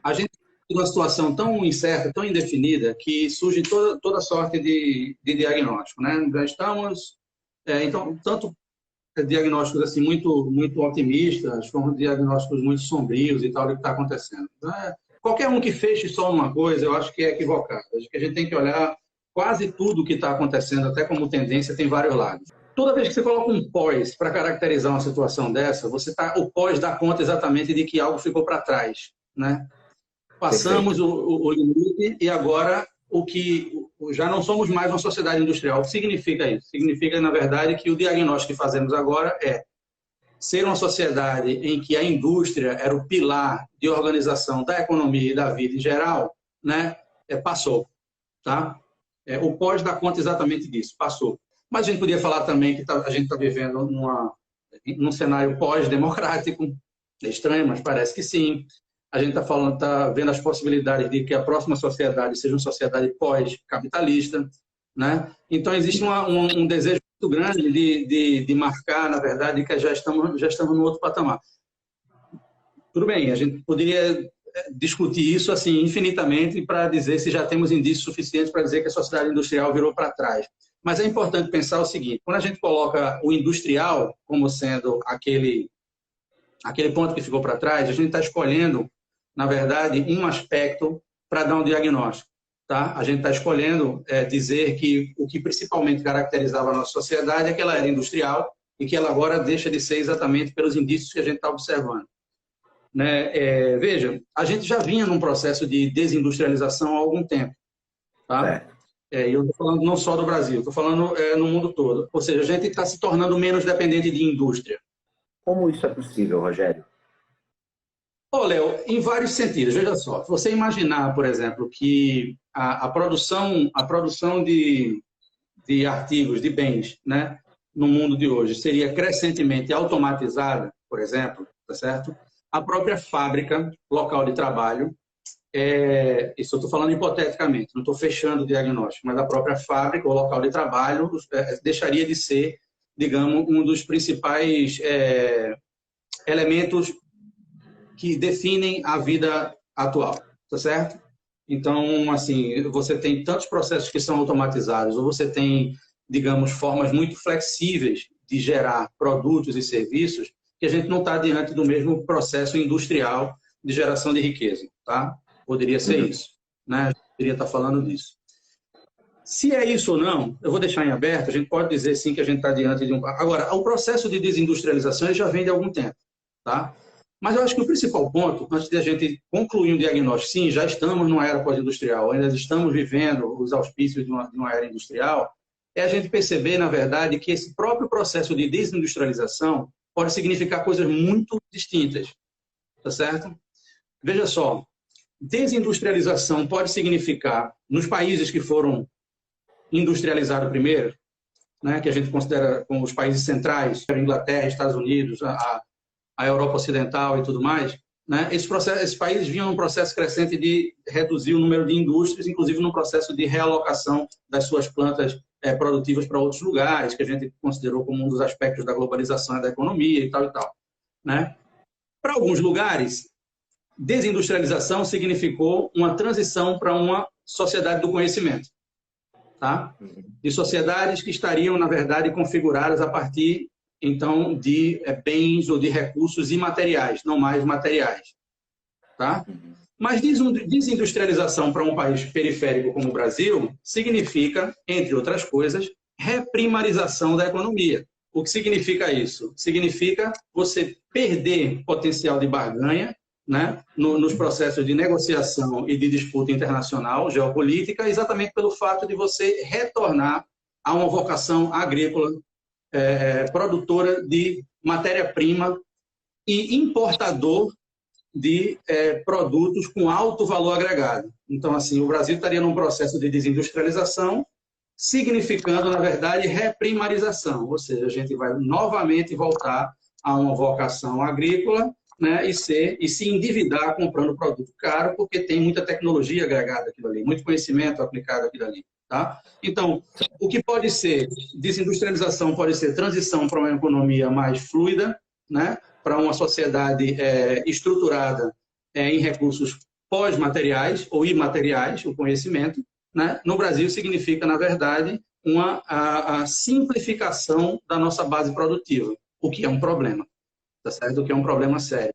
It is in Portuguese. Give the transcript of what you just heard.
a gente tem uma situação tão incerta, tão indefinida, que surge toda sorte de diagnóstico, né? Já estamos, então, tanto diagnósticos assim muito otimistas, como diagnósticos muito sombrios e tal do que está acontecendo. Qualquer um que feche só uma coisa, eu acho que é equivocado. Acho que a gente tem que olhar quase tudo o que está acontecendo, até como tendência, tem vários lados. Toda vez que você coloca um pós para caracterizar uma situação dessa, o pós dá conta exatamente de que algo ficou para trás, né? Passamos o limite e agora já não somos mais uma sociedade industrial. O que significa isso? Significa, na verdade, que o diagnóstico que fazemos agora é ser uma sociedade em que a indústria era o pilar de organização da economia e da vida em geral, né? Passou, tá? O pós dá conta exatamente disso, passou. Mas a gente podia falar também que a gente está vivendo num cenário pós-democrático. É estranho, mas parece que sim. A gente está vendo as possibilidades de que a próxima sociedade seja uma sociedade pós-capitalista, né? Então, existe um desejo muito grande de marcar, na verdade, que já estamos no outro patamar. Tudo bem, a gente poderia discutir isso assim infinitamente para dizer se já temos indícios suficientes para dizer que a sociedade industrial virou para trás. Mas é importante pensar o seguinte, quando a gente coloca o industrial como sendo aquele ponto que ficou para trás, a gente está escolhendo, na verdade, um aspecto para dar um diagnóstico. Tá? A gente está escolhendo dizer que o que principalmente caracterizava a nossa sociedade é que ela era industrial e que ela agora deixa de ser exatamente pelos indícios que a gente está observando. Né? Veja, a gente já vinha num processo de desindustrialização há algum tempo. Tá? E eu estou falando não só do Brasil, estou falando no mundo todo. Ou seja, a gente está se tornando menos dependente de indústria. Como isso é possível, Rogério? Léo, em vários sentidos. Veja só, se você imaginar, por exemplo, que a produção de artigos, de bens, né, no mundo de hoje seria crescentemente automatizada, por exemplo, tá certo? A própria fábrica, local de trabalho, isso eu estou falando hipoteticamente, não estou fechando o diagnóstico, mas a própria fábrica ou local de trabalho deixaria de ser, digamos, um dos principais elementos que definem a vida atual, tá certo? Então, assim, você tem tantos processos que são automatizados, ou você tem, digamos, formas muito flexíveis de gerar produtos e serviços, que a gente não está diante do mesmo processo industrial de geração de riqueza, tá? Poderia ser isso, né? A gente poderia estar falando disso. Se é isso ou não, eu vou deixar em aberto, a gente pode dizer sim que a gente está diante de um... Agora, o processo de desindustrialização já vem de algum tempo, tá? Mas eu acho que o principal ponto, antes de a gente concluir um diagnóstico, sim, já estamos numa era pós-industrial, ainda estamos vivendo os auspícios de uma era industrial, é a gente perceber, na verdade, que esse próprio processo de desindustrialização pode significar coisas muito distintas, tá certo? Veja só, desindustrialização pode significar, nos países que foram industrializados primeiro, né, que a gente considera como os países centrais, Inglaterra, Estados Unidos, a Europa Ocidental e tudo mais, né? Esses países vinham num processo crescente de reduzir o número de indústrias, inclusive num processo de realocação das suas plantas produtivas para outros lugares, que a gente considerou como um dos aspectos da globalização e da economia e tal, né? Para alguns lugares, desindustrialização significou uma transição para uma sociedade do conhecimento, tá? De sociedades que estariam, na verdade, configuradas a partir então, de bens ou de recursos imateriais, não mais materiais. Tá? Mas desindustrialização para um país periférico como o Brasil significa, entre outras coisas, reprimarização da economia. O que significa isso? Significa você perder potencial de barganha, né, nos processos de negociação e de disputa internacional, geopolítica, exatamente pelo fato de você retornar a uma vocação agrícola, produtora de matéria-prima e importador de produtos com alto valor agregado. Então, assim, o Brasil estaria num processo de desindustrialização, significando, na verdade, reprimarização, ou seja, a gente vai novamente voltar a uma vocação agrícola, né, e se endividar comprando produto caro, porque tem muita tecnologia agregada aquilo ali, muito conhecimento aplicado aquilo ali. Tá? Então, o que pode ser desindustrialização pode ser transição para uma economia mais fluida, né? Para uma sociedade estruturada em recursos pós-materiais ou imateriais, o conhecimento, né? No Brasil significa, na verdade, a simplificação da nossa base produtiva, o que é um problema, tá certo? O que é um problema sério.